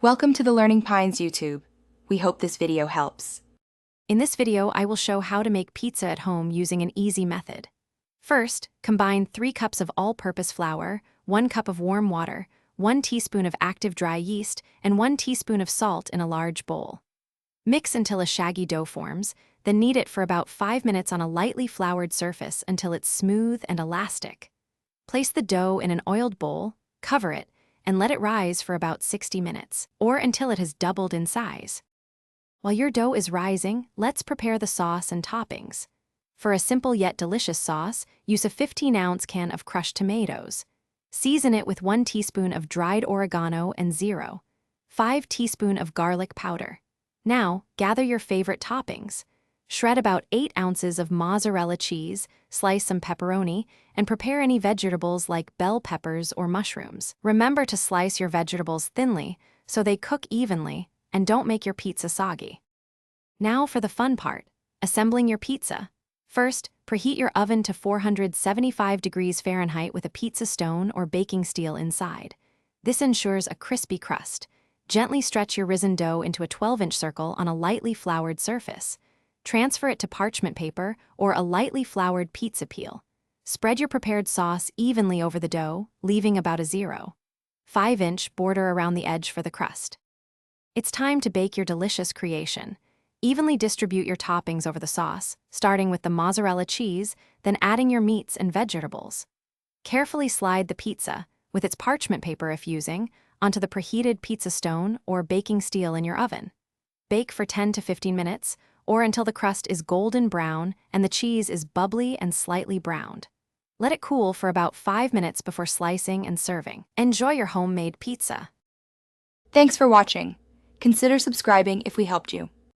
Welcome to the Learning Pines YouTube. We hope this video helps. In this video, I will show how to make pizza at home using an easy method. First, combine 3 cups of all-purpose flour, 1 cup of warm water, 1 teaspoon of active dry yeast, and 1 teaspoon of salt in a large bowl. Mix until a shaggy dough forms, then knead it for about 5 minutes on a lightly floured surface until it's smooth and elastic. Place the dough in an oiled bowl, cover it, and let it rise for about 60 minutes, or until it has doubled in size. While your dough is rising, let's prepare the sauce and toppings. For a simple yet delicious sauce, use a 15-ounce can of crushed tomatoes. Season it with 1 teaspoon of dried oregano and 0.5 teaspoon of garlic powder. Now, gather your favorite toppings. Shred about 8 ounces of mozzarella cheese, slice some pepperoni, and prepare any vegetables like bell peppers or mushrooms. Remember to slice your vegetables thinly so they cook evenly and don't make your pizza soggy. Now for the fun part, assembling your pizza. First, preheat your oven to 475 degrees Fahrenheit with a pizza stone or baking steel inside. This ensures a crispy crust. Gently stretch your risen dough into a 12-inch circle on a lightly floured surface. Transfer it to parchment paper or a lightly floured pizza peel. Spread your prepared sauce evenly over the dough, leaving about a 0.5-inch border around the edge for the crust. It's time to bake your delicious creation. Evenly distribute your toppings over the sauce, starting with the mozzarella cheese, then adding your meats and vegetables. Carefully slide the pizza, with its parchment paper if using, onto the preheated pizza stone or baking steel in your oven. Bake for 10 to 15 minutes, or until the crust is golden brown and the cheese is bubbly and slightly browned. Let it cool for about 5 minutes before slicing and serving. Enjoy your homemade pizza. Thanks for watching. Consider subscribing if we helped you.